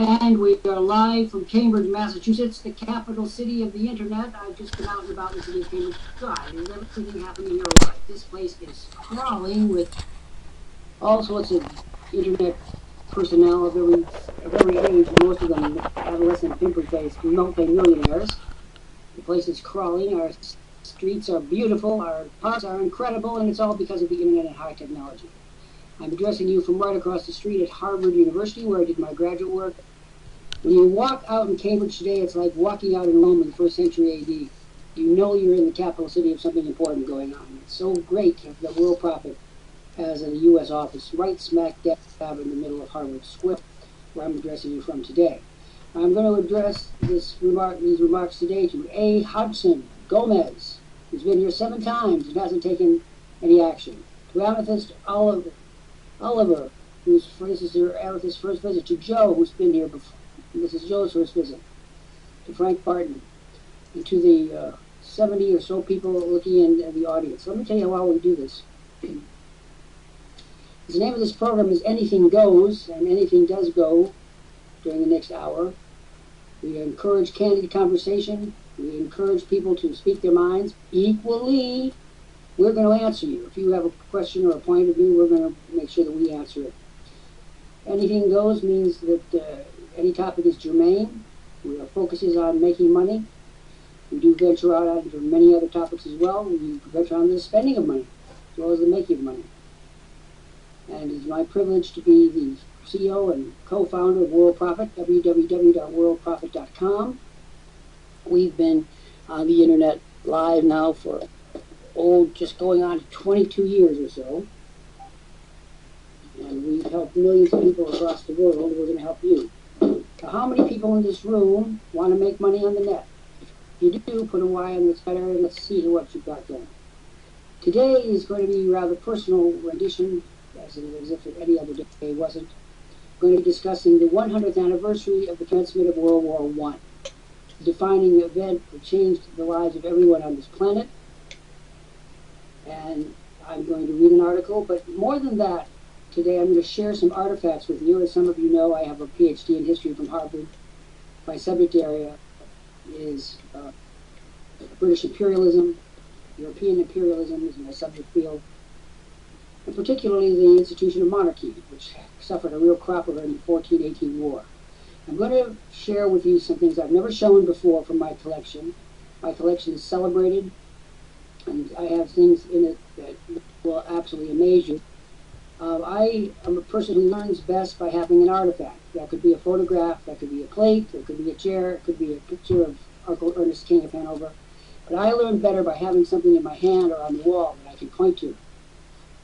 And we are live from Cambridge, Massachusetts, the capital city of the internet. I've just been out and about the city of Cambridge. God, is everything happening here right? This place is crawling with all sorts of internet personnel of every age, most of them adolescent, pimple-faced, multi-millionaires. The place is crawling. Our streets are beautiful. Our parks are incredible, and it's all because of the internet and high technology. I'm addressing you from right across the street at Harvard University, where I did my graduate work. When you walk out in Cambridge today, it's like walking out in Rome in the 1st century A.D. You know you're in the capital city of something important going on. It's so great that Worldprofit has a U.S. office right smack dab in the middle of Harvard Square, where I'm addressing you from today. I'm going to address these remarks today to A. Hudson Gomez, who's been here 7 times and hasn't taken any action. To Amethyst Oliver, this is Amethyst's first visit. To Joe, who's been here before. This is Joe's first visit. To Frank Barton. And to the 70 or so people looking in the audience. Let me tell you how we do this. The name of this program is Anything Goes, and anything does go during the next hour. We encourage candid conversation. We encourage people to speak their minds equally. We're going to answer you. If you have a question or a point of view, we're going to make sure that we answer it. Anything goes means that any topic is germane. Our focus is on making money. We do venture out into many other topics as well. We venture on the spending of money, as well as the making of money. And it's my privilege to be the CEO and co-founder of Worldprofit, www.worldprofit.com. We've been on the internet live now for just going on 22 years or so. And we've helped millions of people across the world. We're going to help you. Now, how many people in this room want to make money on the net? If you do, put a Y in the center and let's see what you've got going. Today is going to be a rather personal rendition, as if any other day wasn't. We're going to be discussing the 100th anniversary of the commencement of World War I, a defining event that changed the lives of everyone on this planet. And I'm going to read an article, but more than that, today I'm going to share some artifacts with you. As some of you know, I have a PhD in history from Harvard. My subject area is British imperialism. European imperialism is my subject field. And particularly the institution of monarchy, which suffered a real cropper in the 1418 war. I'm going to share with you some things I've never shown before from my collection. My collection is celebrated, and I have things in it that will absolutely amaze you. I am a person who learns best by having an artifact. That could be a photograph, that could be a plate, it could be a chair, it could be a picture of Uncle Ernest King of Hanover. But I learn better by having something in my hand or on the wall that I can point to.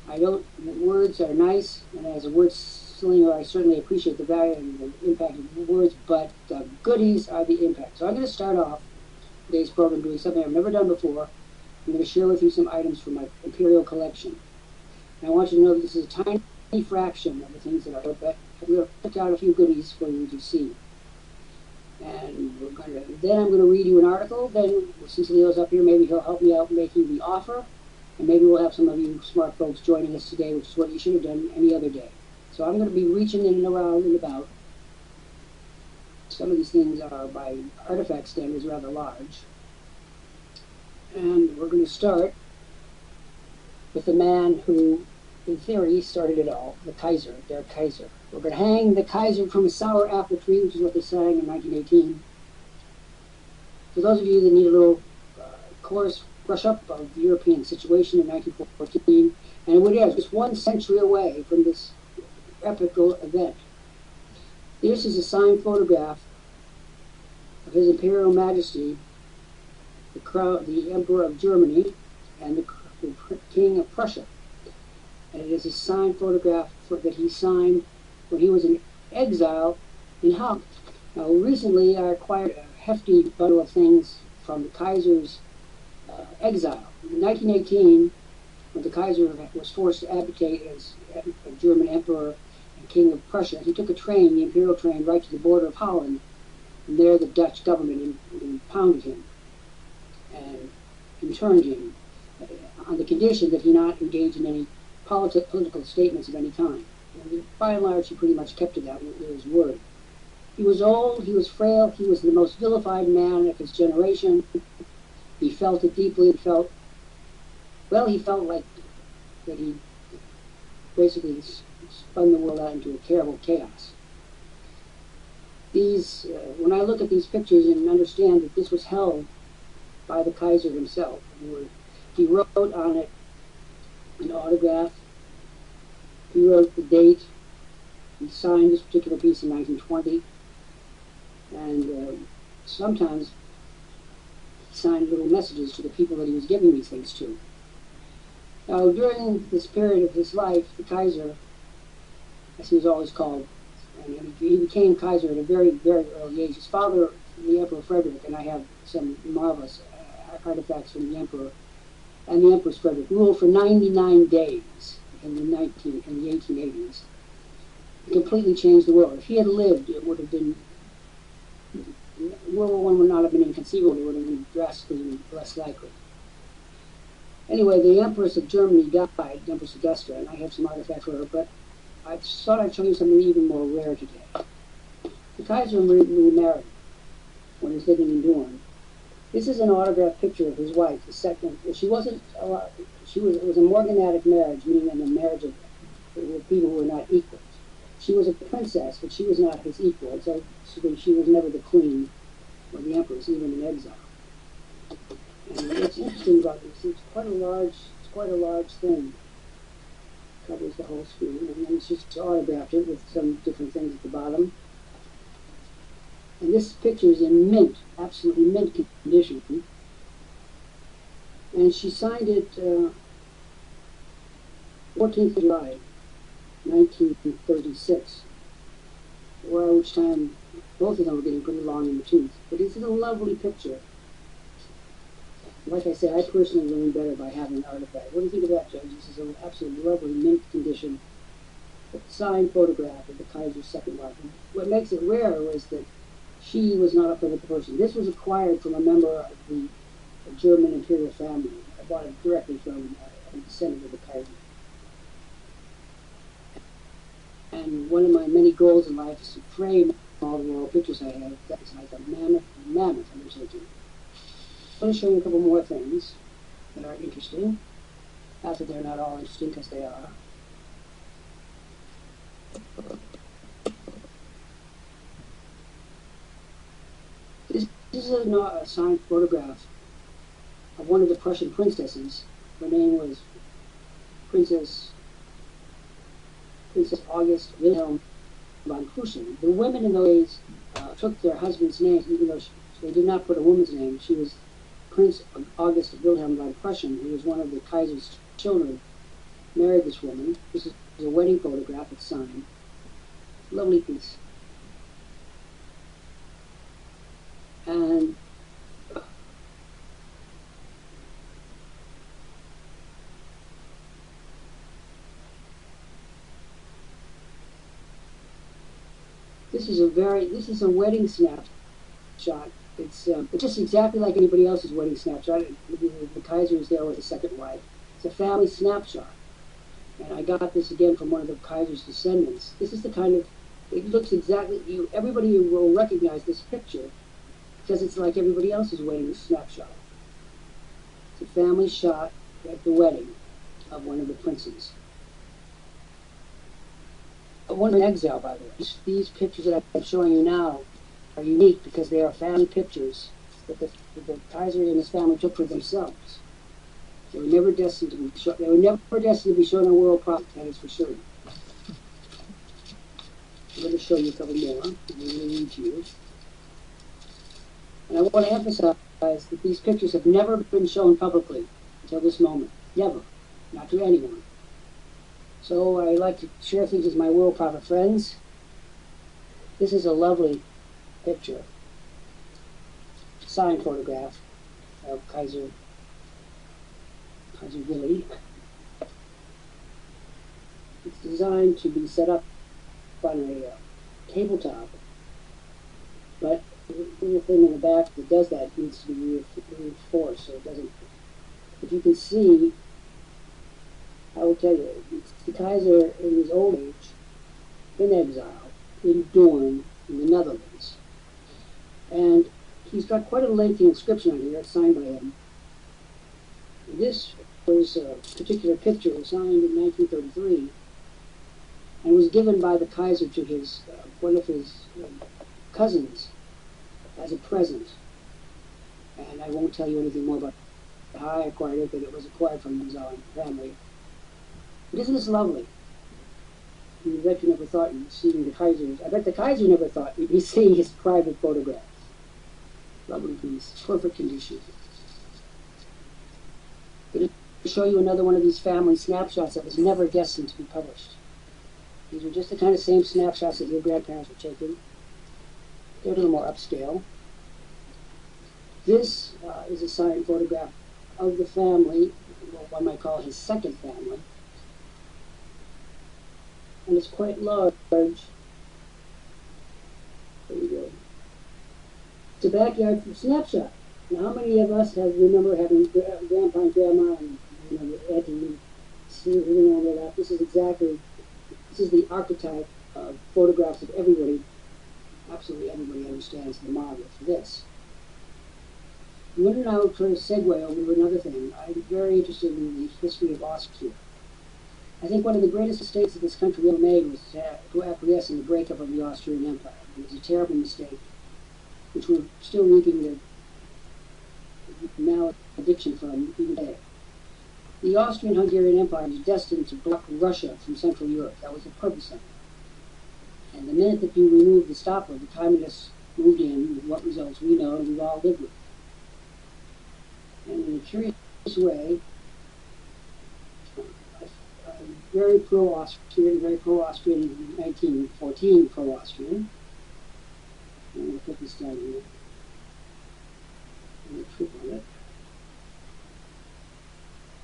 Words are nice, and as a word slinger, I certainly appreciate the value and the impact of words, but the goodies are the impact. So I'm going to start off today's program doing something I've never done before. I'm going to share with you some items from my imperial collection. And I want you to know that this is a tiny fraction of the things that are, but I'm going to pick out a few goodies for you to see. And then I'm going to read you an article. Then, since Leo's up here, maybe he'll help me out making the offer. And maybe we'll have some of you smart folks joining us today, which is what you should have done any other day. So I'm going to be reaching in and around and about. Some of these things are, by artifact standards, rather large. And we're going to start with the man who, in theory, started it all, the Kaiser, their Kaiser. We're going to hang the Kaiser from a sour apple tree, which is what they sang in 1918. For those of you that need a little course brush up of the European situation in 1914, and it is just 1 century away from this epical event. This is a signed photograph of His Imperial Majesty, the Emperor of Germany, and the King of Prussia. And it is a signed photograph that he signed when he was in exile in Holland. Now, recently I acquired a hefty bundle of things from the Kaiser's exile. In 1918, when the Kaiser was forced to abdicate as a German emperor and king of Prussia, he took a train, the imperial train, right to the border of Holland, and there the Dutch government impounded him and interned him on the condition that he not engage in any political statements of any kind. And by and large, he pretty much kept to that with his word. He was old, he was frail, he was the most vilified man of his generation. He felt it deeply, he felt like that he basically spun the world out into a terrible chaos. When I look at these pictures and understand that this was held by the Kaiser himself, he wrote on it an autograph, he wrote the date, he signed this particular piece in 1920, and sometimes he signed little messages to the people that he was giving these things to. Now, during this period of his life, the Kaiser, as he was always called, and he became Kaiser at a very, very early age. His father, the Emperor Frederick, and I have some marvelous artifacts from the Emperor and the Empress Frederick, ruled for 99 days in the 1880s. He completely changed the world. If he had lived, it would have been, World War I would not have been inconceivable. It would have been drastically less likely. Anyway, the Empress of Germany died, Empress Augusta, and I have some artifacts for her, but I thought I'd show you something even more rare today. The Kaiser remarried when he was living in Dorn. This is an autographed picture of his wife, the second. It was a morganatic marriage, meaning a marriage of people who were not equals. She was a princess, but she was not his equal, so she was never the queen or the empress, even in exile. And what's interesting about this, it's quite a large thing. Covers the whole screen, and then it's just autographed it with some different things at the bottom. And this picture is in mint, absolutely mint condition. And she signed it 14th of July, 1936, which time both of them were getting pretty long in the tooth. But it's a lovely picture. Like I say, I personally learned better by having an artifact. What do you think of that, Judge? This is an absolutely lovely mint condition signed photograph of the Kaiser's second wife. And what makes it rare was that she was not a public person. This was acquired from a member of the German imperial family. I bought it directly from a descendant of the Kaiser. And one of my many goals in life is to frame all the royal pictures I have. That's like a mammoth undertaking. I'm going to show you a couple more things that are interesting. Not that they're not all interesting, because they are. This is a signed photograph of one of the Prussian princesses. Her name was Princess August Wilhelm von Prussia. The women in those days took their husband's names, even though they did not put a woman's name. She was Prince August Wilhelm von Prussia, who was one of the Kaiser's children, married this woman. This is a wedding photograph. It's signed. Lovely piece. And this is a wedding snapshot. It's just exactly like anybody else's wedding snapshot. The Kaiser is there with the second wife. It's a family snapshot. And I got this again from one of the Kaiser's descendants. This is the kind of, it looks exactly, everybody will recognize this picture because it's like everybody else's wedding snapshot. It's a family shot at the wedding of one of the princes. One in exile, by the way. These pictures that I'm showing you now are unique because they are family pictures that the Kaiser and his family took for themselves. They were never destined to be shown. They were never destined to be shown on Worldprofit. That is for sure. I'm going to show you a couple more. I'm going to read to you. And I want to emphasize that these pictures have never been shown publicly until this moment. Never. Not to anyone. So I like to share things with my Worldprofit friends. This is a lovely picture, signed photograph of Kaiser Willy. It's designed to be set up on a tabletop, but the little thing in the back that does that needs to be reinforced so it doesn't. If you can see, I will tell you, it's the Kaiser in his old age, in exile, in Dorn, in the Netherlands. And he's got quite a lengthy inscription on here. It's signed by him. This was a particular picture was signed in 1933 and was given by the Kaiser to his one of his cousins as a present. And I won't tell you anything more about how I acquired it, but it was acquired from his own family. But isn't this lovely? I bet you never thought you'd be seeing the Kaiser. I bet the Kaiser never thought you'd be seeing his private photographs. Lovely piece, perfect condition. I'm going to show you another one of these family snapshots that was never destined to be published. These are just the kind of same snapshots that your grandparents were taking. They're a little more upscale. This is a signed photograph of the family, what one might call his second family. And it's quite large. There you go. It's a backyard snapshot. Now, how many of us remember having grandpa and grandma and auntie sitting on their lap? This is the archetype of photographs of everybody. Absolutely everybody understands the model for this. I'm going to now try to segue over to another thing. I'm very interested in the history of Austria. I think one of the greatest mistakes that this country ever made was to acquiesce in the breakup of the Austrian Empire. It was a terrible mistake, which we're still reaping the malediction from even today. The Austrian-Hungarian Empire was destined to block Russia from Central Europe. That was the purpose of it. And the minute that you remove the stopper, the communists moved in with what results we know and we've all lived with. And in a curious way, I'm very pro-Austrian, very pro-Austrian in 1914, pro-Austrian. I'm going to put this down here. I'm going to trip on it.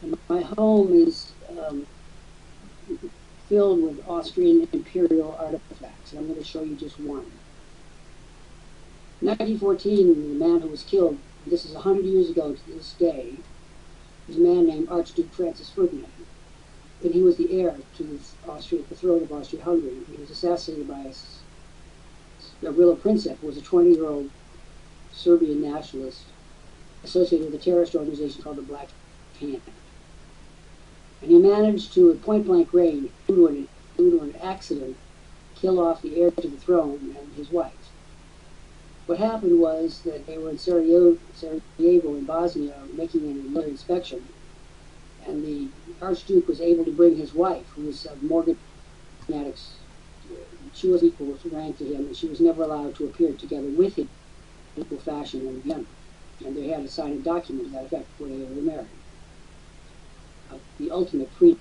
And my home is filled with Austrian imperial artifacts. And I'm going to show you just one. In 1914, the man who was killed, this is 100 years ago to this day, was a man named Archduke Franz Ferdinand. And he was the heir to the throne of Austria-Hungary. He was assassinated by Gavrilo Princip, who was a 20-year-old Serbian nationalist associated with a terrorist organization called the Black Hand. And he managed to, at point-blank range, due to an accident, kill off the heir to the throne and his wife. What happened was that they were in Sarajevo in Bosnia making a military inspection, and the Archduke was able to bring his wife, who was a mortgage addict. She was equal rank to him, and she was never allowed to appear together with him in equal fashion in Vienna. And they had to sign a document to that effect before they were married. The ultimate freedom.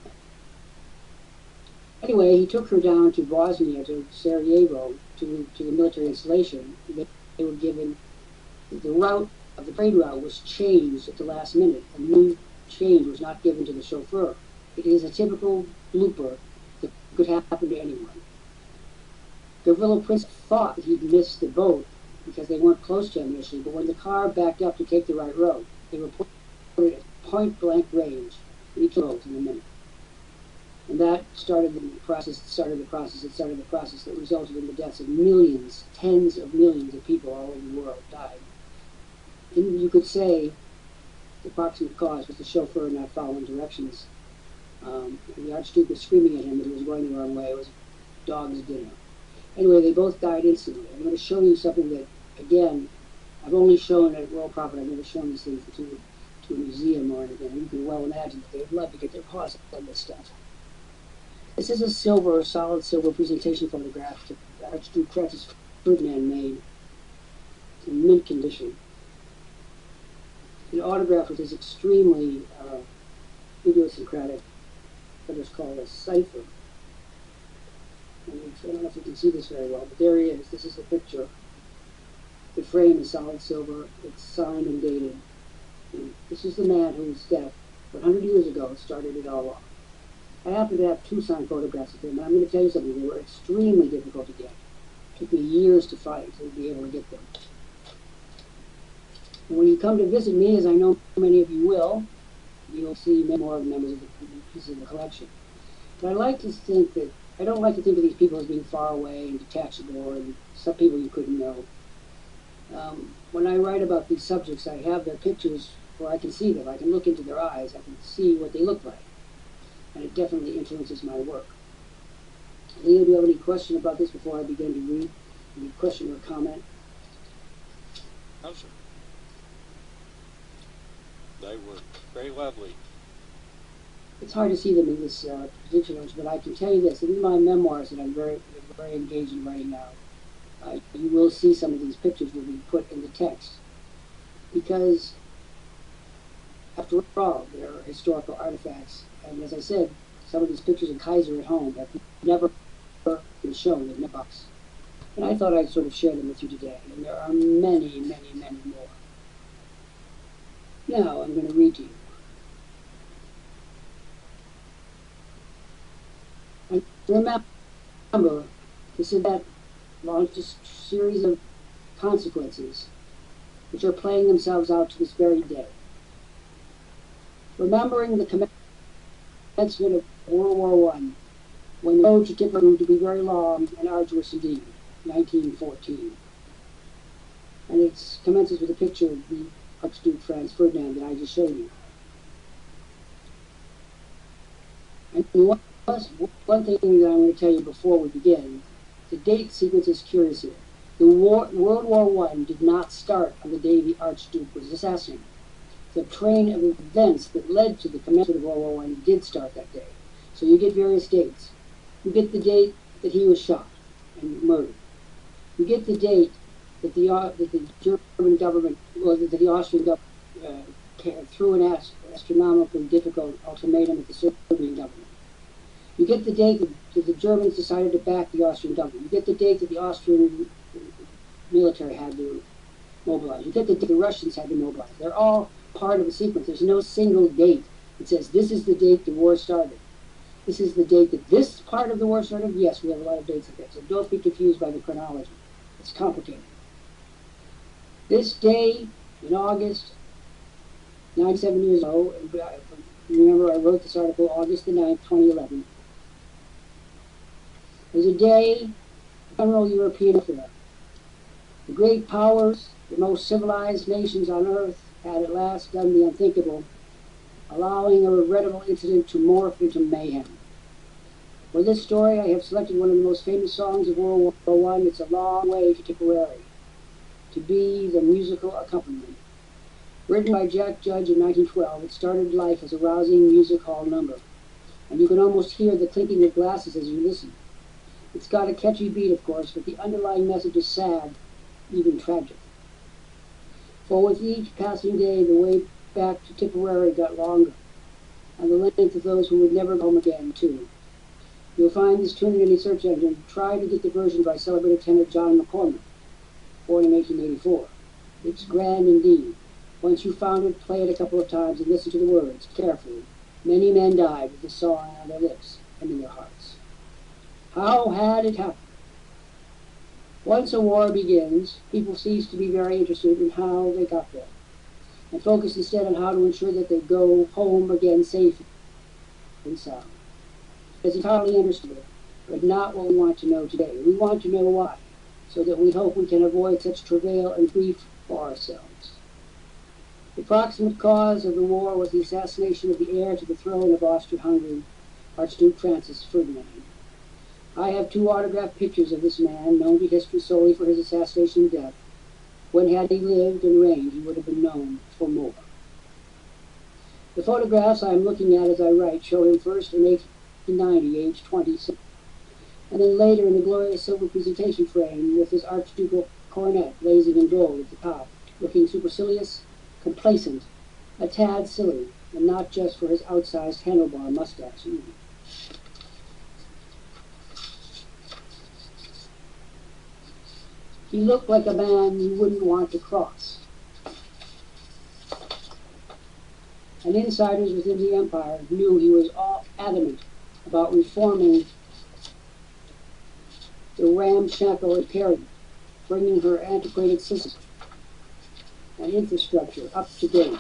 Anyway, he took her down to Bosnia, to Sarajevo, to the military installation. They were given the route of the trade route was changed at the last minute. A new change was not given to the chauffeur. It is a typical blooper that could happen to anyone. Gavrilo Princip thought that he'd missed the boat because they weren't close to him initially, but when the car backed up to take the right road, they reported at point-blank range, and he killed in a minute. And that started the process that resulted in the deaths of millions, tens of millions of people all over the world died. And you could say the approximate cause was the chauffeur not following directions. And the Archduke was screaming at him that he was going the wrong way. It was a dog's dinner. Anyway, they both died instantly. I'm going to show you something that, again, I've only shown at Worldprofit. I've never shown these things to a museum or anything. You can well imagine that they'd love to get their paws on this stuff. This is a solid silver presentation photograph that Archduke Franz Ferdinand made in mint condition. An autograph with his extremely idiosyncratic, what is called a cipher. And I don't know if you can see this very well, but there he is. This is the picture. The frame is solid silver. It's signed and dated. And this is the man whose death, 100 years ago, started it all off. I happen to have two signed photographs of him, and I'm going to tell you something. They were extremely difficult to get. It took me years to fight to be able to get them. And when you come to visit me, as I know many of you will, you'll see many more members of the pieces of the collection. But I like to think that I don't like to think of these people as being far away and detachable, and some people you couldn't know. When I write about these subjects, I have their pictures where I can see them. I can look into their eyes. I can see what they look like. And it definitely influences my work. Leo, do you have any question about this before I begin to read? Any question or comment? No, sir. They were very lovely. It's hard to see them in this particular, but I can tell you this. In my memoirs that I'm very engaged in writing now, you will see some of these pictures will be put in the text. Because, after all, they're historical artifacts. And as I said, some of these pictures in Kaiser at home have never been shown in the box. And I thought I'd sort of share them with you today. And there are many, many, many more. Now I'm going to read to you. And remember, this event launched a series of consequences which are playing themselves out to this very day. Remembering the commencement of World War I, when the road to Tipperary proved to be very long and arduous indeed, 1914. And it commences with a picture of the Archduke Franz Ferdinand that I just showed you. And one thing that I'm going to tell you before we begin, the date sequence is curious here. The World War I did not start on the day the Archduke was assassinated. The train of events that led to the commencement of World War I did start that day. So you get various dates. You get the date that he was shot and murdered. You get the date that the German government, or that the Austrian government threw an astronomically difficult ultimatum at the Serbian government. You get the date that the Germans decided to back the Austrian government. You get the date that the Austrian military had to mobilize. You get the date the Russians had to mobilize. They're all part of a sequence. There's no single date that says this is the date the war started. This is the date that this part of the war started. Yes, we have a lot of dates like that. So don't be confused by the chronology. It's complicated. This day in August, 97 years ago, remember I wrote this article August the 9th, 2011. It was a day of general European affair. The great powers, the most civilized nations on earth, had at last done the unthinkable, allowing a regrettable incident to morph into mayhem. For this story, I have selected one of the most famous songs of World War I, It's a Long Way to Tipperary, to be the musical accompaniment. Written by Jack Judge in 1912, it started life as a rousing music hall number, and you can almost hear the clinking of glasses as you listen. It's got a catchy beat, of course, but the underlying message is sad, even tragic. For with each passing day, the way back to Tipperary got longer, and the length of those who would never go home again, too. You'll find this tune in any search engine. Try to get the version by celebrated tenor John McCormick, born in 1884. It's grand indeed. Once you've found it, play it a couple of times and listen to the words carefully. Many men died with the song on their lips and in their hearts. How had it happened? Once a war begins, people cease to be very interested in how they got there, and focus instead on how to ensure that they go home again safe and sound. It's entirely understood, but not what we want to know today. We want to know why, so that we hope we can avoid such travail and grief for ourselves. The proximate cause of the war was the assassination of the heir to the throne of Austria-Hungary, Archduke Franz Ferdinand. I have 2 autographed pictures of this man, known to history solely for his assassination and death. When had he lived and reigned, he would have been known for more. The photographs I am looking at as I write show him first in 1890, age 26, and then later in the glorious silver presentation frame with his archducal coronet blazing in gold at the top, looking supercilious, complacent, a tad silly, and not just for his outsized handlebar mustache either. He looked like a man you wouldn't want to cross. And insiders within the empire knew he was all adamant about reforming the ramshackle imperium, bringing her antiquated systems and infrastructure up to date.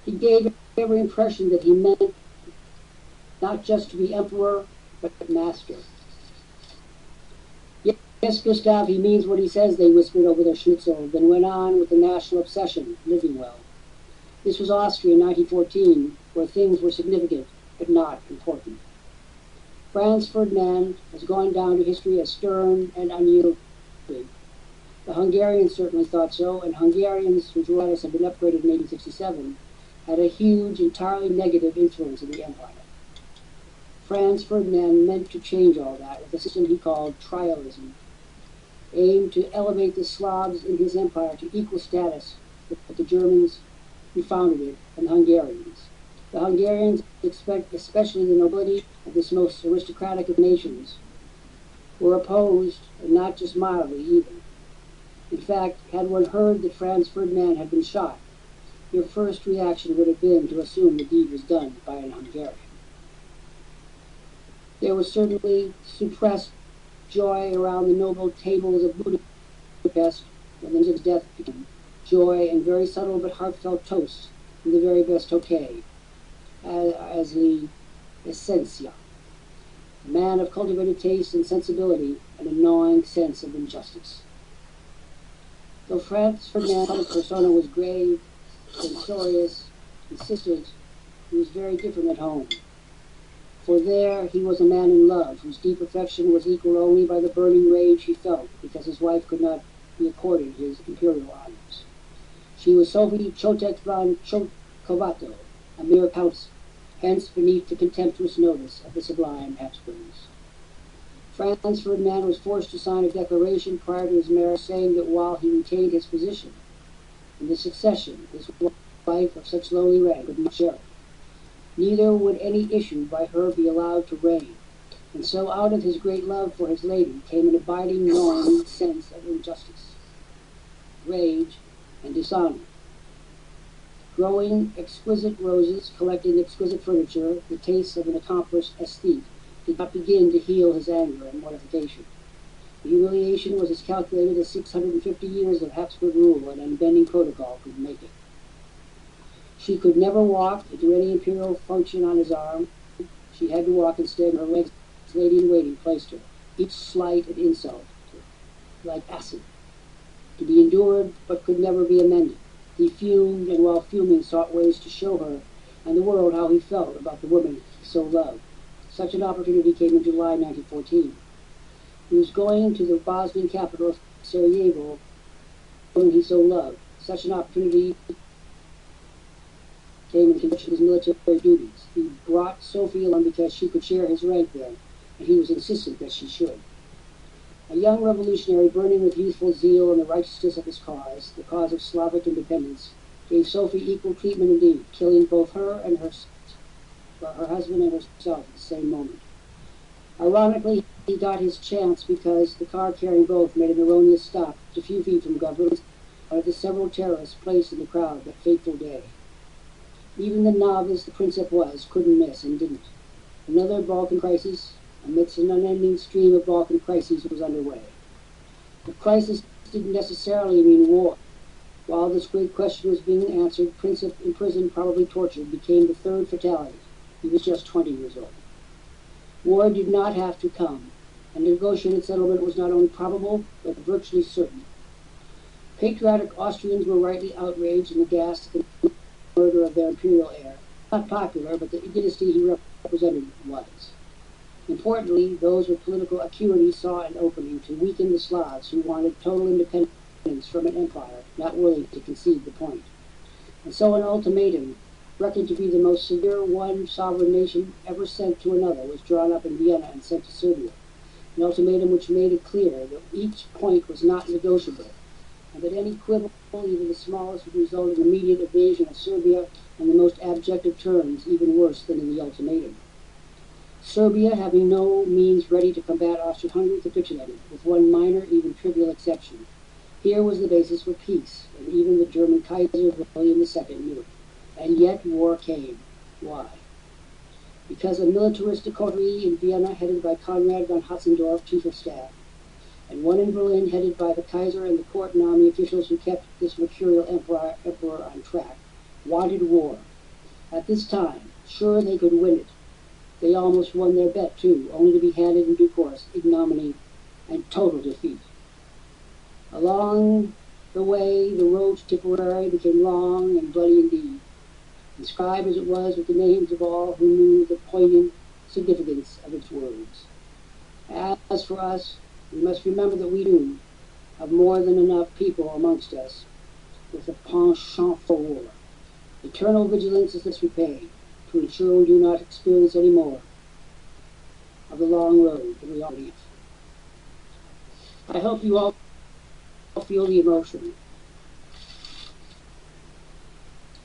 He gave every impression that he meant not just to be emperor, but master. Yes, Gustav, he means what he says, they whispered over their schnitzel, then went on with the national obsession, living well. This was Austria in 1914, where things were significant, but not important. Franz Ferdinand has gone down to history as stern and unyielding. The Hungarians certainly thought so, and Hungarians, whose royals had been upgraded in 1867, had a huge, entirely negative influence in the empire. Franz Ferdinand meant to change all that with a system he called trialism, aimed to elevate the Slavs in his empire to equal status with the Germans who founded it and the Hungarians. The Hungarians, especially the nobility of this most aristocratic of nations, were opposed, and not just mildly either. In fact, had one heard that Franz Ferdinand had been shot, your first reaction would have been to assume the deed was done by an Hungarian. There was certainly suppressed joy around the noble tables of Budapest when the news of his death began. Joy and very subtle but heartfelt toasts in the very best bouquet, as the essentia, a man of cultivated taste and sensibility and a gnawing sense of injustice. Though Franz Ferdinand's persona was grave, censorious, insistent, he was very different at home. For there he was a man in love, whose deep affection was equaled only by the burning rage he felt because his wife could not be accorded his imperial honors. She was Sophie Chotek von Chokovato, a mere countess, hence beneath the contemptuous notice of the sublime Habsburgs. Franz Ferdinand was forced to sign a declaration prior to his marriage saying that while he retained his position in the succession, his wife of such lowly rank would not share it. Neither would any issue by her be allowed to reign, and so out of his great love for his lady came an abiding, gnawing sense of injustice, rage, and dishonor. Growing exquisite roses, collecting exquisite furniture, the tastes of an accomplished aesthete, did not begin to heal his anger and mortification. The humiliation was as calculated as 650 years of Habsburg rule and unbending protocol could make it. She could never walk into any imperial function on his arm. She had to walk instead her legs as lady-in-waiting placed her, each slight an insult, like acid, to be endured but could never be amended. He fumed, and while fuming sought ways to show her and the world how he felt about the woman he so loved. Such an opportunity came in July 1914. He was going to the Bosnian capital of Sarajevo, the woman he so loved. Such an opportunity came in connection with his military duties. He brought Sophie along because she could share his rank there, and he was insistent that she should. A young revolutionary burning with youthful zeal in the righteousness of his cause, the cause of Slavic independence, gave Sophie equal treatment indeed, killing both her and her husband and herself at the same moment. Ironically, he got his chance because the car carrying both made an erroneous stop just a few feet from Gavril's, one of the several terrorists placed in the crowd that fateful day. Even the novice the Princeps was couldn't miss and didn't. Another Balkan crisis, amidst an unending stream of Balkan crises, was underway. The crisis didn't necessarily mean war. While this great question was being answered, Princeps, imprisoned, probably tortured, became the third fatality. He was just 20 years old. War did not have to come, and negotiated settlement was not only probable, but virtually certain. Patriotic Austrians were rightly outraged and aghast at the murder of their imperial heir. Not popular, but the dynasty he represented was. Importantly, those with political acuity saw an opening to weaken the Slavs who wanted total independence from an empire not willing to concede the point. And so an ultimatum, reckoned to be the most severe one sovereign nation ever sent to another, was drawn up in Vienna and sent to Serbia. An ultimatum which made it clear that each point was not negotiable, and that any quibble, even the smallest, would result in immediate invasion of Serbia in the most abject of terms, even worse than in the ultimatum. Serbia, having no means ready to combat Austria-Hungary, capitulated, with one minor, even trivial exception. Here was the basis for peace, and even the German Kaiser William II knew it. And yet war came. Why? Because a militarist coterie in Vienna headed by Conrad von Hotzendorf, chief of staff, and one in Berlin headed by the Kaiser and the court and army officials who kept this mercurial emperor on track, wanted war, At this time, sure they could win it. They almost won their bet, too, only to be handed in due course ignominy and total defeat. Along the way, the road to Tipperary became long and bloody indeed, inscribed as it was with the names of all who knew the poignant significance of its words. As for us, we must remember that we do have more than enough people amongst us with a penchant for war. Eternal vigilance is this repay, to ensure we do not experience any more of the long road that we already have. I hope you all feel the emotion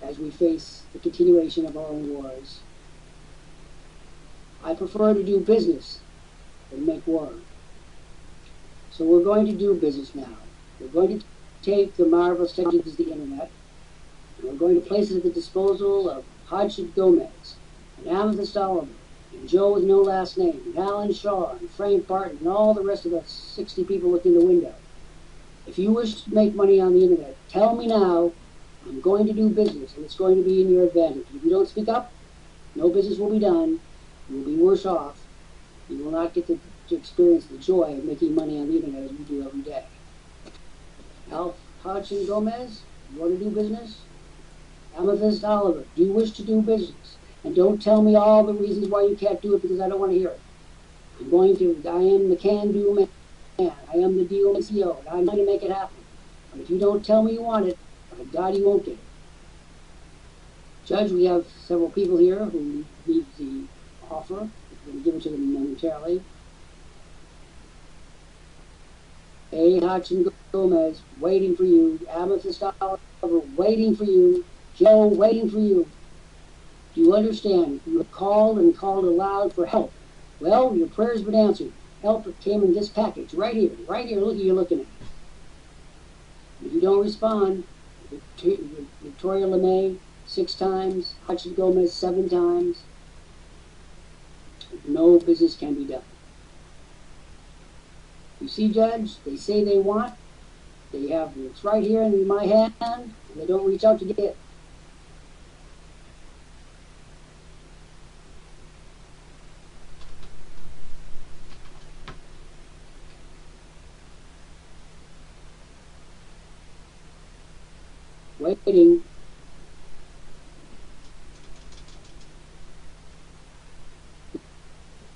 as we face the continuation of our own wars. I prefer to do business than make war. So we're going to do business now. We're going to take the marvelous technologies of the internet, and we're going to place it at the disposal of Hodgson Gomez, and Amethyst Oliver, and Joe with no last name, and Alan Shaw, and Frank Barton, and all the rest of the 60 people looking in the window. If you wish to make money on the internet, tell me now. I'm going to do business, and it's going to be in your advantage. If you don't speak up, no business will be done. You will be worse off. You will not get to experience the joy of making money on the internet as we do every day. Alf Hodgson Gomez, you want to do business? Amethyst Oliver, do you wish to do business? And don't tell me all the reasons why you can't do it, because I don't want to hear it. I am the can-do man. I am the deal CEO, and I'm going to make it happen. But if you don't tell me you want it, by God, you won't get it. Judge, we have several people here who need the offer. I'm going to give it to them momentarily. A. Hodgson Gomez, waiting for you. Amethyst Oliver, waiting for you. Joe, waiting for you. Do you understand? You have called and called aloud for help. Well, your prayer's been answered. Help came in this package, right here, look, you're looking at it. If you don't respond, Victoria LeMay 6 times, Hodgson Gomez 7 times, no business can be done. You see, Judge, they say they want, they have, it's right here in my hand, and they don't reach out to get it. Waiting.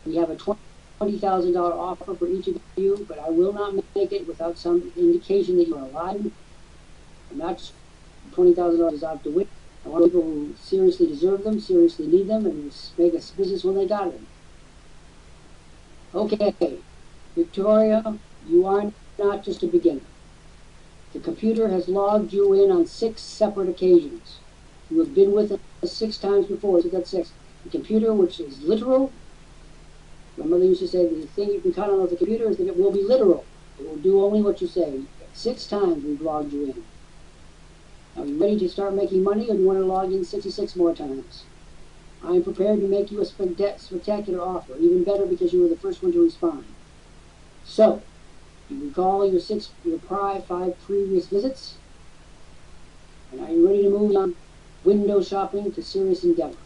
We have a $20,000 offer for each of you, but I will not make it without some indication that you are alive. I'm not just $20,000 out to win. I want people who seriously deserve them, seriously need them, and make a business when they got them. Okay, Victoria, you are not just a beginner. The computer has logged you in on 6 separate occasions. You have been with us 6 times before, so that's 6. The computer, which is literal, my mother used to say, the thing you can count on with the computer is that it will be literal. It will do only what you say. 6 times we've logged you in. Now, are you ready to start making money, or do you want to log in 66 more times? I am prepared to make you a spectacular offer, even better because you were the first one to respond. So, you recall your 5 previous visits? And are you ready to move on window shopping to serious endeavor?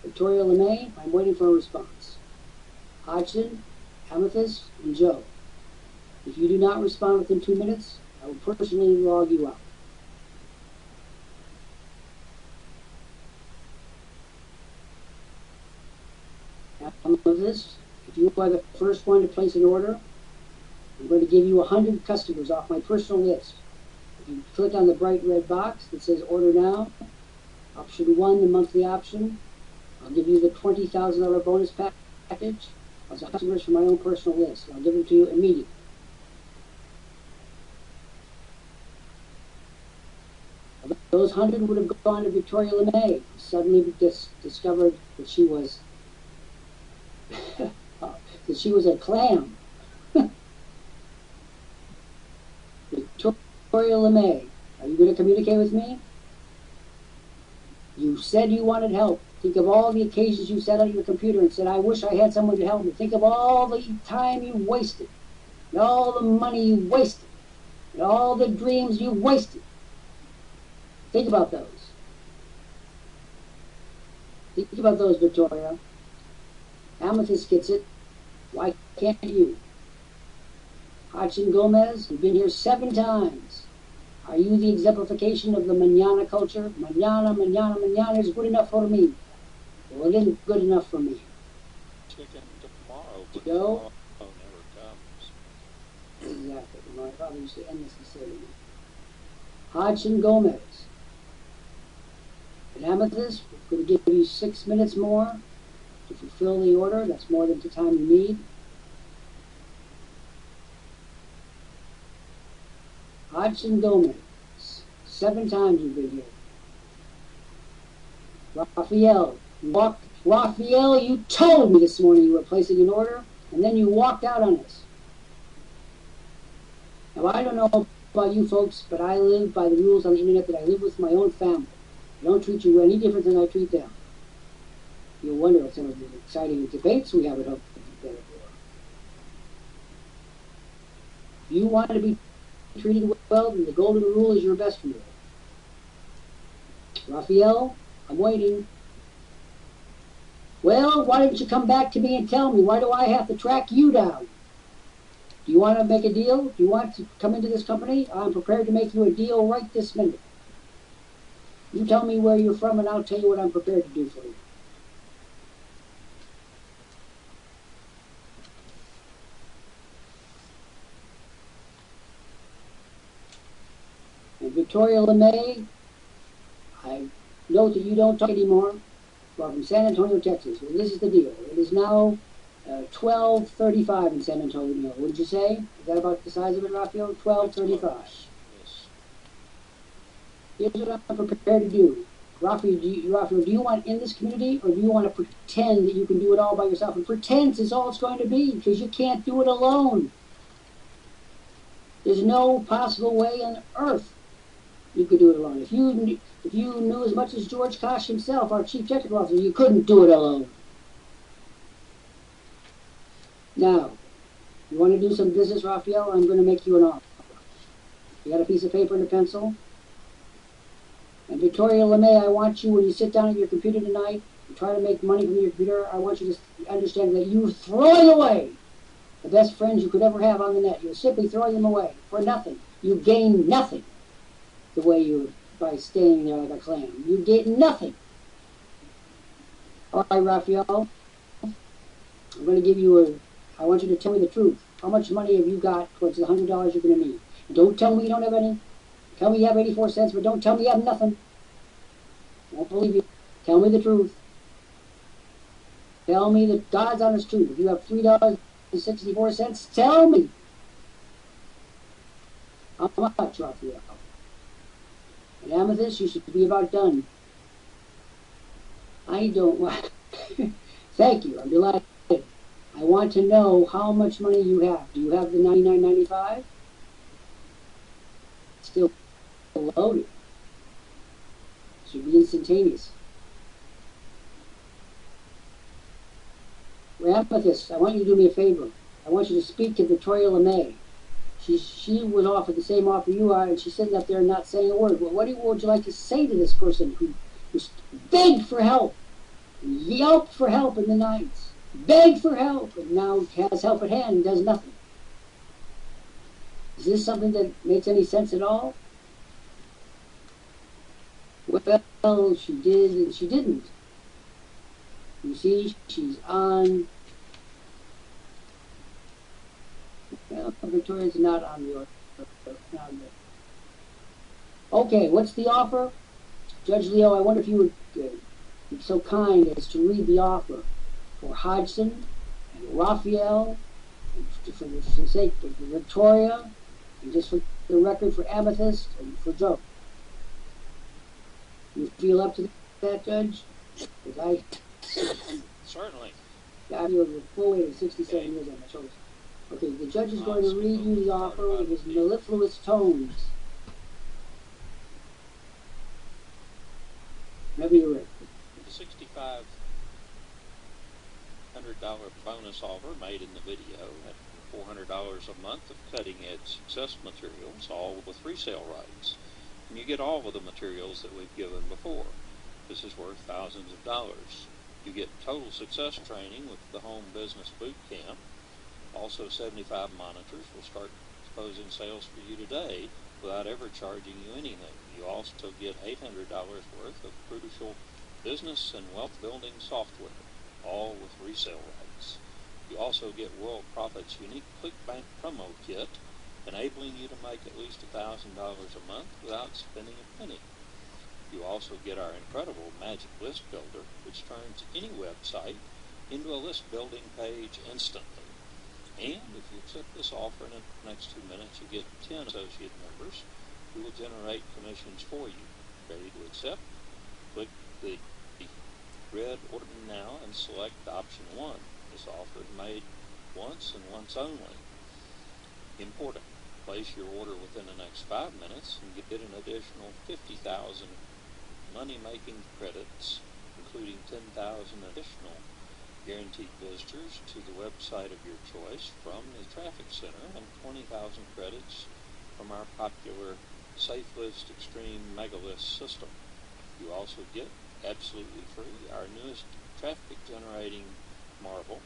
Victoria LeMay, I'm waiting for a response. Hodgson, Amethyst, and Joe. If you do not respond within 2 minutes, I will personally log you out. Amethyst, if you are the first one to place an order, I'm going to give you 100 customers off my personal list. If you click on the bright red box that says Order Now, option 1, the monthly option, I'll give you the $20,000 bonus package as customers from my own personal list. I'll give them to you immediately. Those 100 would have gone to Victoria LeMay, who suddenly discovered that she was a clam. Victoria LeMay, are you going to communicate with me? You said you wanted help. Think of all the occasions you sat on your computer and said, I wish I had someone to help me. Think of all the time you wasted, and all the money you wasted, and all the dreams you wasted. Think about those. Think about those, Victoria. Amethyst gets it. Why can't you? Hodgson Gomez, you've been here 7 times. Are you the exemplification of the manana culture? Manana, manana, manana is good enough for me. Well, it isn't good enough for me. Chicken tomorrow, but Joe? tomorrow never comes. Exactly. My father used to endlessly say to me. Hodgson Gomez. At Amethyst, we're going to give you 6 minutes more to fulfill the order. That's more than the time you need. Hodgson Gomez. 7 times you've been here. Raphael. Raphael, you told me this morning you were placing an order, and then you walked out on us. Now, I don't know about you folks, but I live by the rules on the internet that I live with my own family. I don't treat you any different than I treat them. You'll wonder what some of the exciting debates we have at home. If you want to be treated well, then the golden rule is your best rule. Raphael, I'm waiting. Well, why didn't you come back to me and tell me? Why do I have to track you down? Do you want to make a deal? Do you want to come into this company? I'm prepared to make you a deal right this minute. You tell me where you're from and I'll tell you what I'm prepared to do for you. And Victoria LeMay, I note that you don't talk anymore. Well, from San Antonio, Texas. Well, this is the deal. It is now 12:35 in San Antonio. Wouldn't you say? Is that about the size of it, Raphael? 12:35. Yes. Here's what I'm prepared to do. Raphael, do you want in this community, or do you want to pretend that you can do it all by yourself? And pretense is all it's going to be, because you can't do it alone. There's no possible way on earth you could do it alone. If you knew as much as George Koch himself, our chief technical officer, you couldn't do it alone. Now, you want to do some business, Raphael? I'm going to make you an offer. You got a piece of paper and a pencil? And Victoria LeMay, I want you, when you sit down at your computer tonight and try to make money from your computer, I want you to understand that you're throwing away the best friends you could ever have on the net. You're simply throwing them away for nothing. You gain nothing the way you by staying there like a clam. You gain nothing. All right, Raphael, I'm going to give you I want you to tell me the truth. How much money have you got towards the $100 you're going to need? And don't tell me you don't have any. Tell me you have 84 cents, but don't tell me you have nothing. I won't believe you. Tell me the truth. Tell me the God's honest truth. If you have $3.64, tell me. How much, Raphael? At Amethyst, you should be about done. I don't want... Thank you. I'm delighted. I want to know how much money you have. Do you have the $99.95? Still loaded. Should be instantaneous. Amethyst, I want you to do me a favor. I want you to speak to Victoria LeMay. She was offered the same offer you are, and she's sitting up there not saying a word. Well, what would you like to say to this person who begged for help, yelped for help in the nights, begged for help, and now has help at hand and does nothing? Is this something that makes any sense at all? Well, she did and she didn't. You see, she's on... Well, Victoria's not on the order. Okay, what's the offer? Judge Leo, I wonder if you would be so kind as to read the offer for Hodgson and Raphael, and for the sake of Victoria, and just for the record for Amethyst and for Joe. You feel up to that, Judge? Because Certainly. I feel the full weight of 67 years on my shoulders. Okay, the judge is going to read you the offer in his mellifluous tones. Whenever you're ready. The $6,500 bonus offer made in the video at $400 a month of cutting-edge success materials, all with resale rights. And you get all of the materials that we've given before. The This is worth thousands of dollars. You get total success training with the Home Business Boot Camp. Also, 75 monitors will start closing sales for you today without ever charging you anything. You also get $800 worth of crucial business and wealth building software, all with resale rights. You also get Worldprofit's unique ClickBank promo kit, enabling you to make at least $1,000 a month without spending a penny. You also get our incredible Magic List Builder, which turns any website into a list building page instantly. And if you accept this offer in the next 2 minutes, you get 10 associate members who will generate commissions for you. Ready to accept? Click the red order now and select option 1. This offer is made once and once only. Important. Place your order within the next 5 minutes and get an additional 50,000 money-making credits, including 10,000 additional guaranteed visitors to the website of your choice from the traffic center, and 20,000 credits from our popular Safelist Extreme Megalist system. You also get absolutely free our newest traffic generating marvel,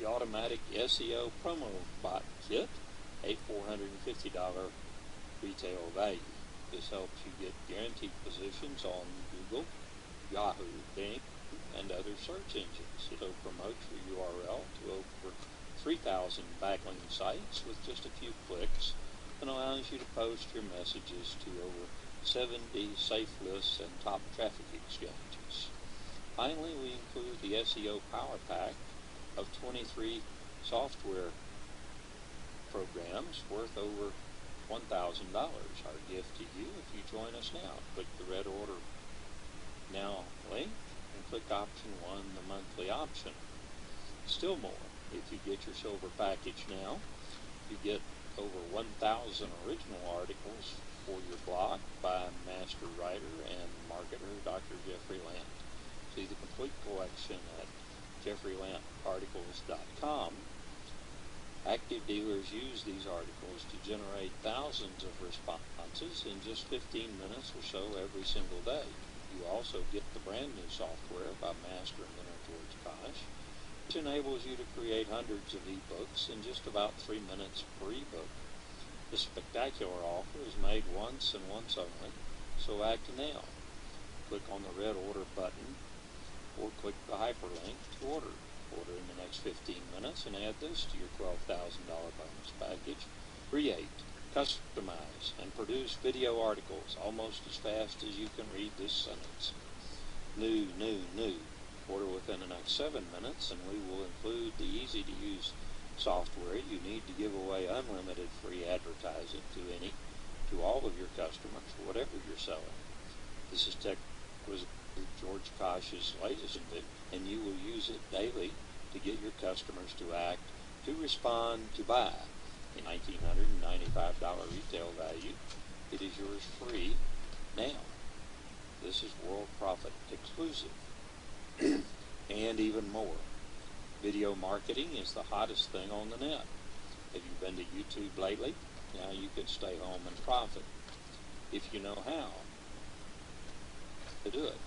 the automatic SEO promo bot kit, a $450 retail value. This helps you get guaranteed positions on Google, Yahoo, Bing, and other search engines. It'll promote your URL to over 3,000 backlink sites with just a few clicks, and allows you to post your messages to over 70 Safelist and top traffic exchanges. Finally, we include the SEO Power Pack of 23 software programs worth over $1,000. Our gift to you if you join us now. Click the red order now link and click option 1, the monthly option. Still more, if you get your silver package now, you get over 1,000 original articles for your blog by master writer and marketer Dr. Jeffrey Lant. See the complete collection at jeffreylанtarticles.com. Active dealers use these articles to generate thousands of responses in just 15 minutes or so every single day. You also get the brand new software by master inventor George Kosh, which enables you to create hundreds of ebooks in just about 3 minutes per ebook. This spectacular offer is made once and once only, so act now. Click on the red order button or click the hyperlink to order. Order in the next 15 minutes and add this to your $12,000 bonus package. Create, customize, and produce video articles almost as fast as you can read this sentence. New. Order within the next 7 minutes and we will include the easy-to-use software you need to give away unlimited free advertising to all of your customers, whatever you're selling. This is George Kosh's latest invention, and you will use it daily to get your customers to act, to respond, to buy. A $1,995 retail value. It is yours free now. This is Worldprofit exclusive. And even more. Video marketing is the hottest thing on the net. Have you been to YouTube lately? Now you can stay home and profit if you know how to do it.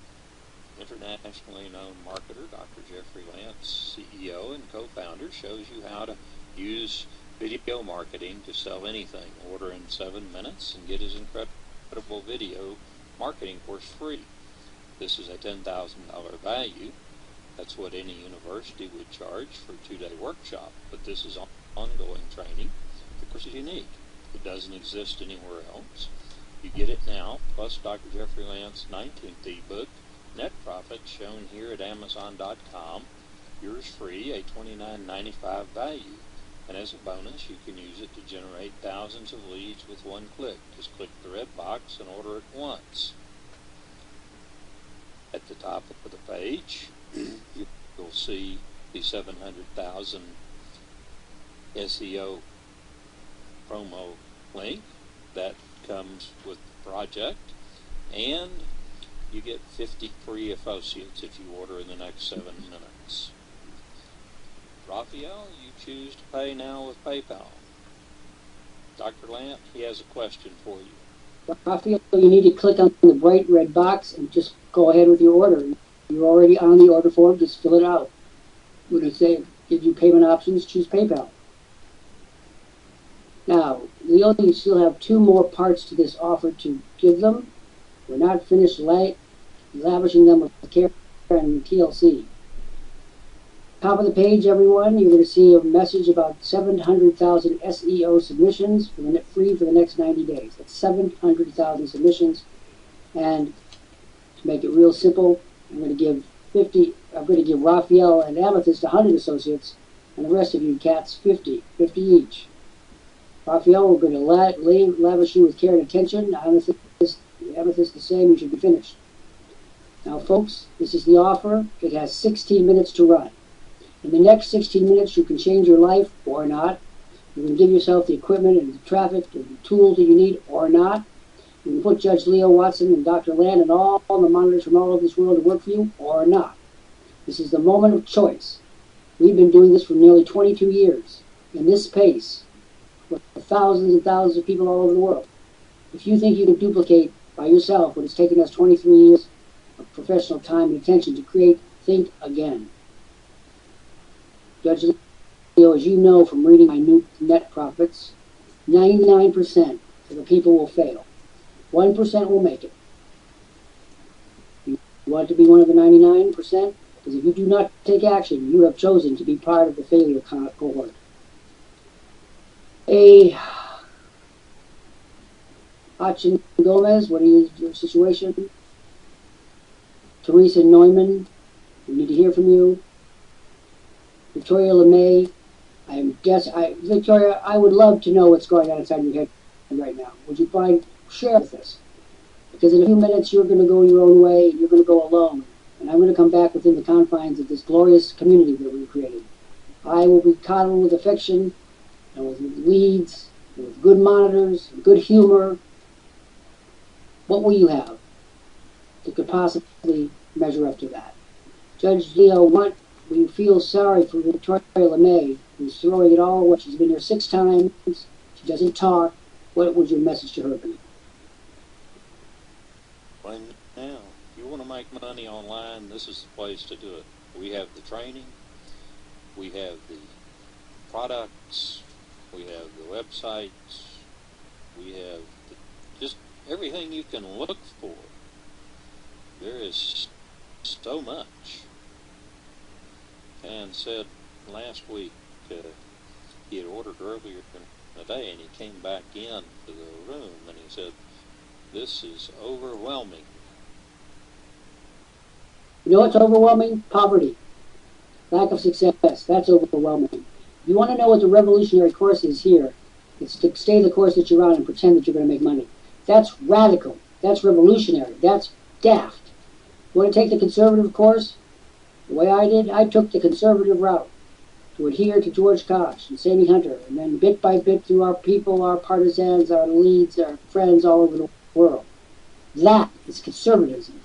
Internationally known marketer Dr. Jeffrey Lant, CEO and co-founder, shows you how to use video marketing to sell anything. Order in 7 minutes and get his incredible video marketing course free. This is a $10,000 value. That's what any university would charge for a 2-day workshop, but this is ongoing training. The course is unique. It doesn't exist anywhere else. You get it now, plus Dr. Jeffrey Lant's 19th ebook, Net Profit, shown here at Amazon.com. Yours free, a $29.95 value. And as a bonus, you can use it to generate thousands of leads with one click. Just click the red box and order it once. At the top of the page, you'll see the 700,000 SEO promo link that comes with the project, and you get 50 free associates if you order in the next 7 minutes. Raphael, you choose to pay now with PayPal. Dr. Lant, he has a question for you. Raphael, you need to click on the bright red box and just go ahead with your order. You're already on the order form, just fill it out. When it say gives you payment options, choose PayPal. Now, we only still have 2 more parts to this offer to give them. We're not finished lavishing them with care and TLC. Top of the page, everyone, you're going to see a message about 700,000 SEO submissions free for the next 90 days. That's 700,000 submissions. And to make it real simple, I'm going to give Raphael and Amethyst 100 associates, and the rest of you cats 50 each. Raphael, we're going to lavish you with care and attention. Amethyst the same, you should be finished. Now, folks, this is the offer. It has 16 minutes to run. In the next 16 minutes, you can change your life or not. You can give yourself the equipment and the traffic and the tools that you need or not. You can put Judge Leo Watson and Dr. Lant and all the monitors from all over this world to work for you or not. This is the moment of choice. We've been doing this for nearly 22 years in this space with thousands and thousands of people all over the world. If you think you can duplicate by yourself what has taken us 23 years of professional time and attention to create, think again. Judge Leo, as you know from reading my new net profits, 99% of the people will fail. 1% will make it. You want to be one of the 99%? Because if you do not take action, you have chosen to be part of the failure cohort. Hachin Gomez, what is your situation? Teresa Neumann, we need to hear from you. Victoria LeMay, Victoria, I would love to know what's going on inside your head right now. Would you mind sharing with us? Because in a few minutes you're going to go your own way, you're going to go alone, and I'm going to come back within the confines of this glorious community that we've created. I will be coddled with affection, and with leads, and with good monitors, and good humor. What will you have that could possibly measure up to that? Judge Leo, we feel sorry for Victoria LeMay, who's throwing it all away. She's been here 6 times. She doesn't talk. What would your message to her be? Right now, if you want to make money online, this is the place to do it. We have the training. We have the products. We have the websites. We have just everything you can look for. There is so much. And said last week he had ordered earlier in the day, and he came back in to the room and he said, "This is overwhelming." You know what's overwhelming? Poverty. Lack of success. That's overwhelming. You want to know what the revolutionary course is here? It's to stay the course that you're on and pretend that you're going to make money. That's radical. That's revolutionary. That's daft. You want to take the conservative course? The way I did, I took the conservative route to adhere to George Koch and Sammy Hunter, and then bit by bit through our people, our partisans, our leads, our friends all over the world. That is conservatism.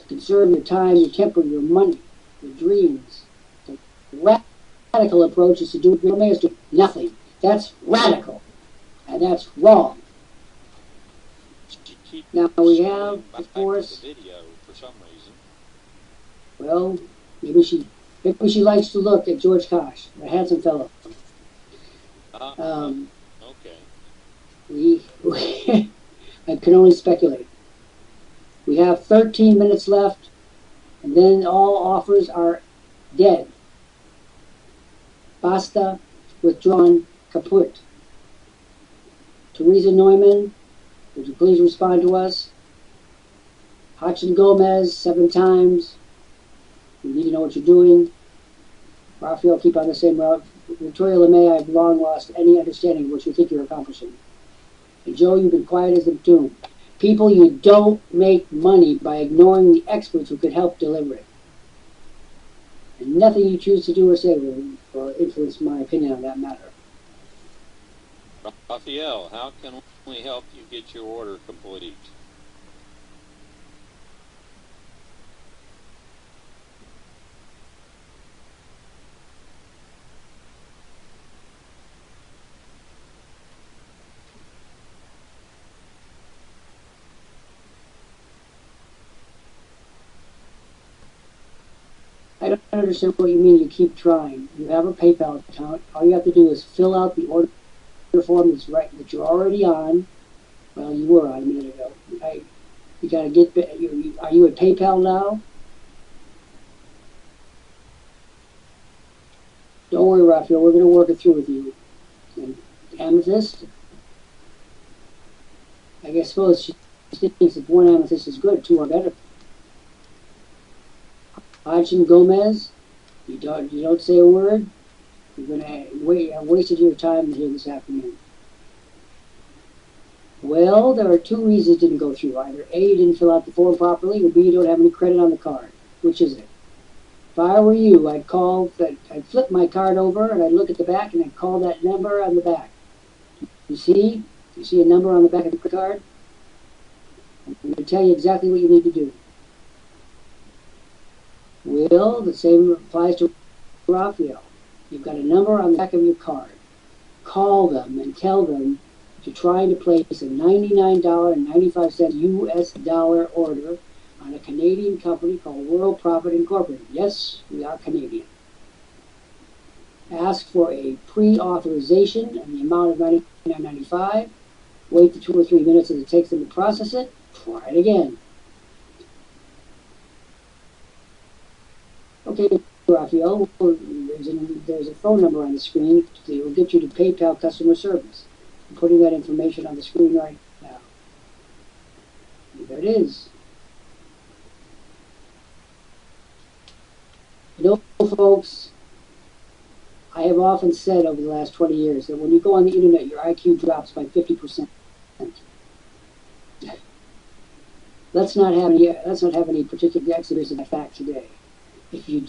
To conserve your time, your temper, your money, your dreams. The radical approach is to do what your mayors do. Nothing. That's radical. And that's wrong. Now we have, of course, video for some reason. Well, maybe she likes to look at George Koch, a handsome fellow. Okay. I can only speculate. We have 13 minutes left, and then all offers are dead. Basta, withdrawn, kaput. Teresa Neumann, would you please respond to us? Hachin Gomez, 7 times. You need to know what you're doing. Raphael, keep on the same route. Victoria LeMay, I've long lost any understanding of what you think you're accomplishing. And Joe, you've been quiet as a tomb. People, you don't make money by ignoring the experts who could help deliver it. And nothing you choose to do or say will influence my opinion on that matter. Raphael, how can we help you get your order complete? I don't understand what you mean you keep trying. You have a PayPal account. All you have to do is fill out the order form that's right, that you're already on. Well, you were on a minute ago. You got to get, are you at PayPal now? Don't worry, Raphael, we're going to work it through with you. And amethyst? I suppose she thinks if one amethyst is good, two are better. Hodgson Gomez, you don't say a word. You're going to wasted your time here this afternoon. Well, there are two reasons it didn't go through. Either A, you didn't fill out the form properly, or B, you don't have any credit on the card. Which is it? If I were you, I'd flip my card over and I'd look at the back and I'd call that number on the back. You see a number on the back of the card? I'm going to tell you exactly what you need to do. Well, the same applies to Raphael. You've got a number on the back of your card. Call them and tell them that you're trying to place a $99.95 US dollar order on a Canadian company called Worldprofit Incorporated. Yes, we are Canadian. Ask for a pre-authorization and the amount of $99.95. Wait the 2 or 3 minutes as it takes them to process it. Try it again. Okay, Raphael, there's a phone number on the screen that will get you to PayPal customer service. I'm putting that information on the screen right now. There it is. You know, folks, I have often said over the last 20 years that when you go on the internet, your IQ drops by 50%. Let's not have any particular exhibition of fact today. If you're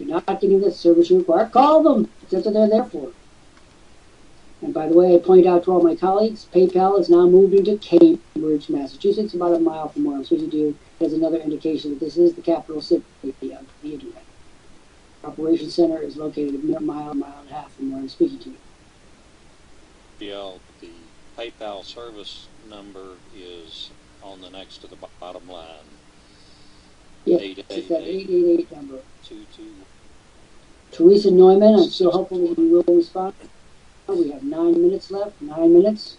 not getting the service you require, call them. That's what they're there for. And by the way, I point out to all my colleagues, PayPal is now moved into Cambridge, Massachusetts, about a mile from where I'm speaking to you. There's another indication that this is the capital city of the internet. Operations Center is located a mile and a half from where I'm speaking to you. Yeah, the PayPal service number is on the next to the bottom line. Yeah, it's that 888 number. 22. Teresa Neumann, I'm still hopeful that you will respond. We have 9 minutes left. 9 minutes.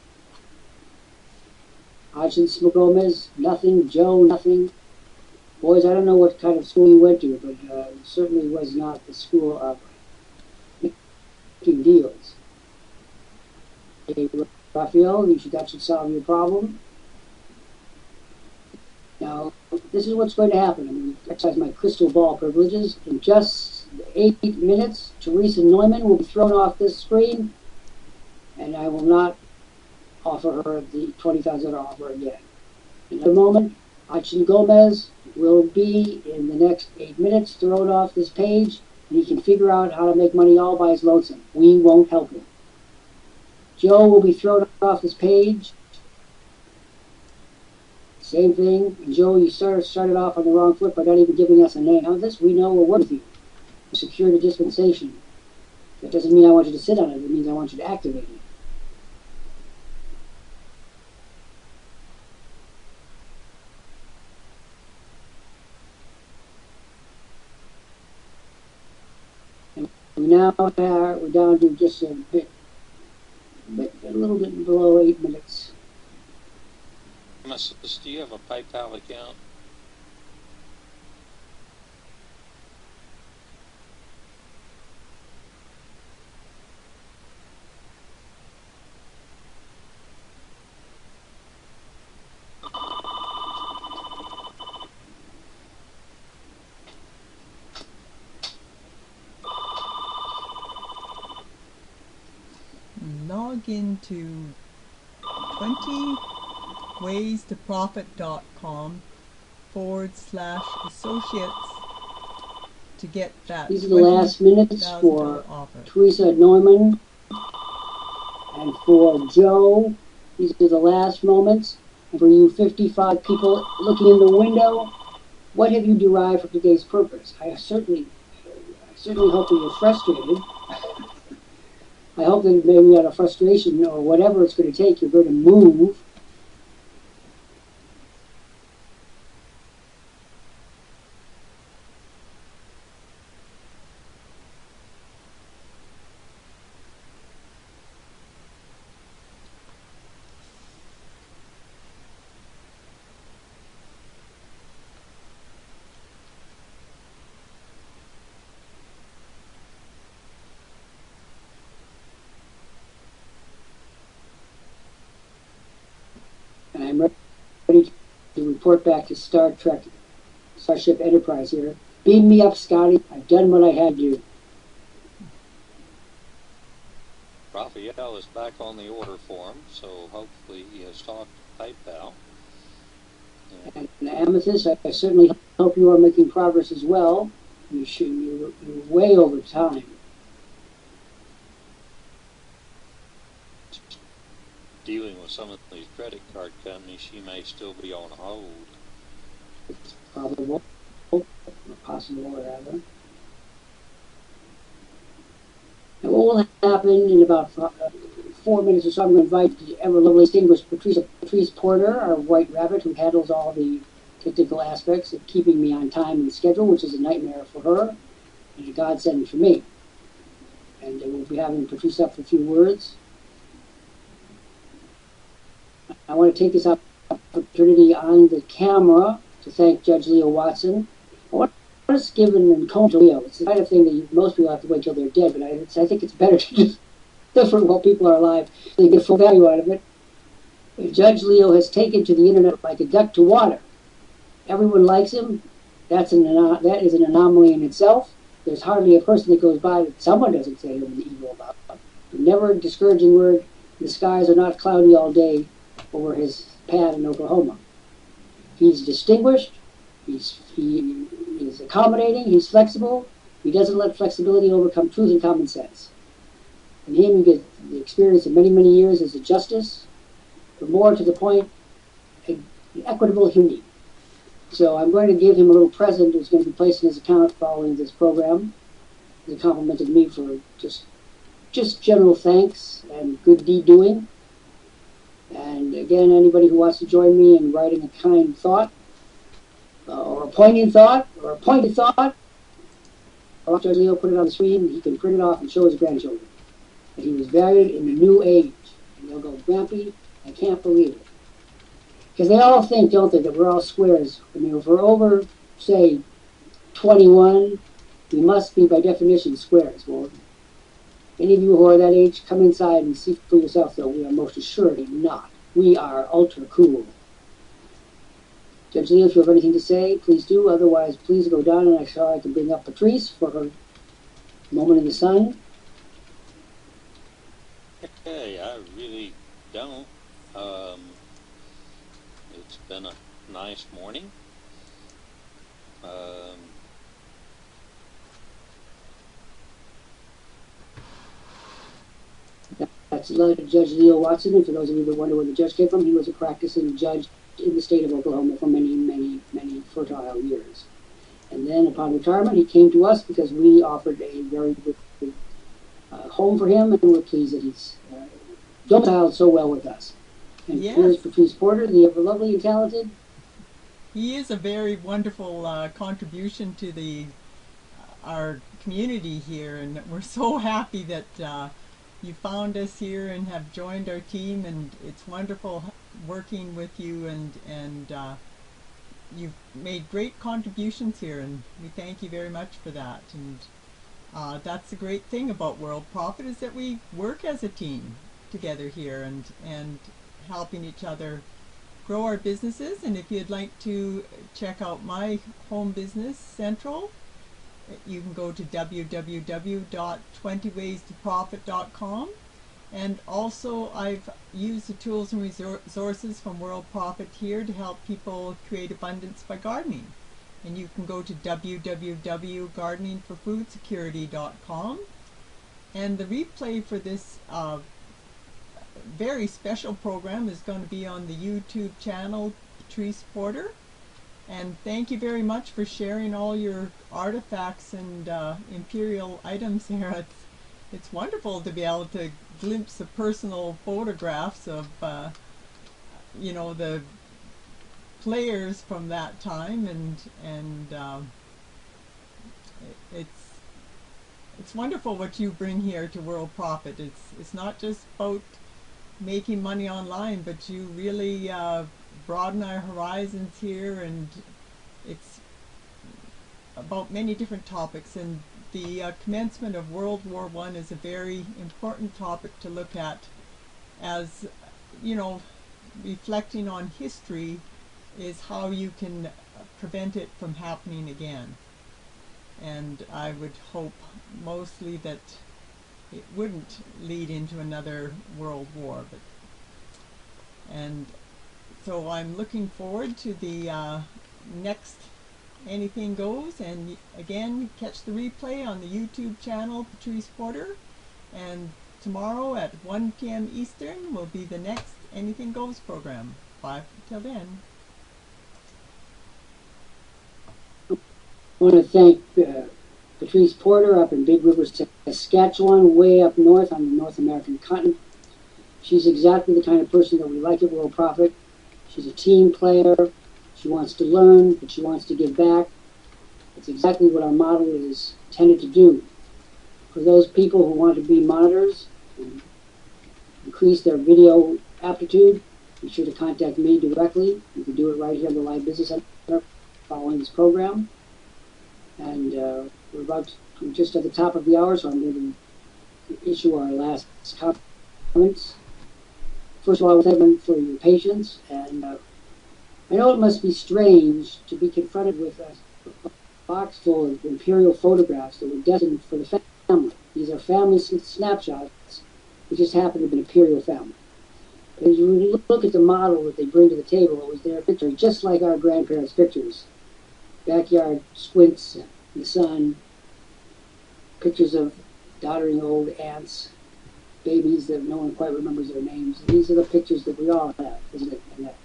Hodgson Gomez, nothing. Joe, nothing. Boys, I don't know what kind of school you went to, but it certainly was not the school of making deals. Okay, Raphael, that should solve your problem. Now, this is what's going to happen. I'm going to exercise my crystal ball privileges. In just 8 minutes, Teresa Neumann will be thrown off this screen, and I will not offer her the $20,000 offer again. In a moment, Hodgson Gomez will be, in the next 8 minutes, thrown off this page, and he can figure out how to make money all by his lonesome. We won't help him. Joe will be thrown off this page. Same thing. And Joe, you started off on the wrong foot by not even giving us a name. Now this, we know we're working with you. We secured a dispensation. That doesn't mean I want you to sit on it. It means I want you to activate it. And we're down to just a little bit below 8 minutes. Do you have a PayPal account? Log into 20waystoprofit.com/associates to get that. These are the last minutes for offer. Teresa Neumann and for Joe. These are the last moments. And for you 55 people looking in the window, what have you derived from today's purpose? I certainly hope that you're frustrated. I hope that maybe out of frustration or whatever it's going to take, you're going to move. I'm ready to report back to Starship Enterprise here. Beam me up, Scotty. I've done what I had to do. Raphael is back on the order form, so hopefully he has talked to PayPal. And Amethyst, I certainly hope you are making progress as well. You're way over time. Dealing with some of these credit card companies, she may still be on hold. It's probable, or possible, or rather. And what will happen in about 4 minutes or so, I'm going to invite the ever lovely distinguished Patrice Porter, our white rabbit, who handles all the technical aspects of keeping me on time and schedule, which is a nightmare for her and a godsend for me. And we'll be having Patrice up for a few words. I want to take this opportunity on the camera to thank Judge Leo Watson. I want to give an encomb to Leo. It's the kind of thing that most people have to wait till they're dead, but I think it's better to just different while people are alive. They get full value out of it. Judge Leo has taken to the internet like a duck to water. Everyone likes him. That is an anomaly in itself. There's hardly a person that goes by that someone doesn't say him evil about. Never a discouraging word. The skies are not cloudy all day over his pad in Oklahoma. He's distinguished. He is accommodating. He's flexible. He doesn't let flexibility overcome truth and common sense. From him, you get the experience of many, many years as a justice, but more to the point, an equitable human. So I'm going to give him a little present that's going to be placed in his account following this program. He complimented me for just general thanks and good deed doing. And again, anybody who wants to join me in writing a kind thought, or a poignant thought, or a pointed thought, I'll Judge Leo put it on the screen. He can print it off and show his grandchildren that he was valued in the new age. And they'll go, Grampy, I can't believe it. Because they all think, don't they, that we're all squares. I mean, if we're over, say, 21, we must be, by definition, squares. Well, any of you who are that age, come inside and see for yourself, though. We are most assuredly not. We are ultra cool. Judge Leo, if you have anything to say, please do. Otherwise, please go down, and I'm sure I can bring up Patrice for her moment in the sun. Hey, I really don't. It's been a nice morning. That's Judge Leo Watson, and for those of you that wonder where the judge came from, he was a practicing judge in the state of Oklahoma for many, many, many fertile years. And then upon retirement, he came to us because we offered a very good home for him, and we're pleased that he's domiciled so well with us. And Yes. here's Patrice Porter, the ever lovely and talented. He is a very wonderful contribution to our community here, and we're so happy that you found us here and have joined our team, and it's wonderful working with you, and you've made great contributions here, and we thank you very much for that. And that's the great thing about Worldprofit, is that we work as a team together here and helping each other grow our businesses. And if you'd like to check out my home business, Central, you can go to www.20waystoprofit.com. And also, I've used the tools and resources from Worldprofit here to help people create abundance by gardening. And you can go to www.gardeningforfoodsecurity.com. And the replay for this very special program is going to be on the YouTube channel, Patrice Porter. And thank you very much for sharing all your artifacts and imperial items here. It's wonderful to be able to glimpse the personal photographs of, you know, the players from that time, and it's wonderful what you bring here to Worldprofit. It's not just about making money online, but you really broaden our horizons here, and it's about many different topics. And the commencement of World War I is a very important topic to look at, as you know, reflecting on history is how you can prevent it from happening again. And I would hope mostly that it wouldn't lead into another world war. And so I'm looking forward to the next Anything Goes, and again, catch the replay on the YouTube channel Patrice Porter, and tomorrow at 1 p.m. Eastern will be the next Anything Goes program. Bye till then. I want to thank Patrice Porter up in Big River, Saskatchewan, way up north on the North American continent. She's exactly the kind of person that we like at Worldprofit. She's a team player. She wants to learn, but she wants to give back. It's exactly what our model is intended to do. For those people who want to be monitors and increase their video aptitude, be sure to contact me directly. You can do it right here in the Live Business Center following this program. And we're just at the top of the hour, so I'm going to issue our last comments. First of all, I want to thank everyone for your patience, and I know it must be strange to be confronted with a box full of imperial photographs that were destined for the family. These are family snapshots. It just happened to be an imperial family. But as you look at the model that they bring to the table, it was their picture, just like our grandparents' pictures. Backyard squints in the sun, pictures of doddering old aunts, babies that no one quite remembers their names. These are the pictures that we all have, isn't it, Annette?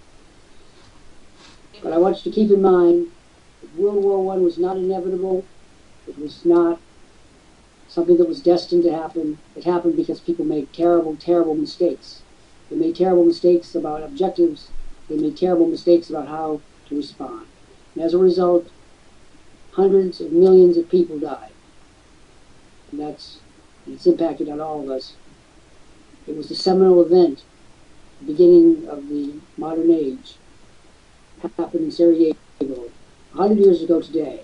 But I want you to keep in mind that World War I was not inevitable. It was not something that was destined to happen. It happened because people made terrible, terrible mistakes. They made terrible mistakes about objectives. They made terrible mistakes about how to respond. And as a result, hundreds of millions of people died. And it's impacted on all of us. It was the seminal event, the beginning of the modern age. Happened in Sarajevo 100 years ago today,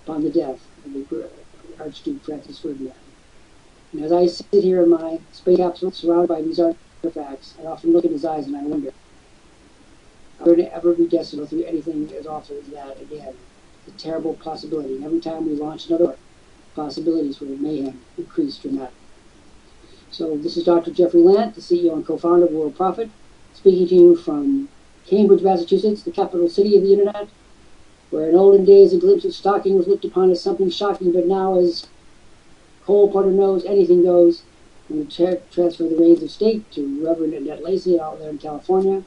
upon the death of the Archduke Franz Ferdinand. And as I sit here in my space capsule surrounded by these artifacts, I often look in his eyes and I wonder, are we going to ever be destined to go through anything as awful as that again? It's a terrible possibility. And every time we launch another, possibilities for mayhem increase dramatically. So this is Dr. Jeffrey Lant, the CEO and co-founder of Worldprofit, speaking to you from Cambridge, Massachusetts, the capital city of the Internet, where in olden days a glimpse of stocking was looked upon as something shocking, but now, as Cole Porter knows, anything goes. I'm going to transfer the reins of state to Reverend Annette Lacey out there in California.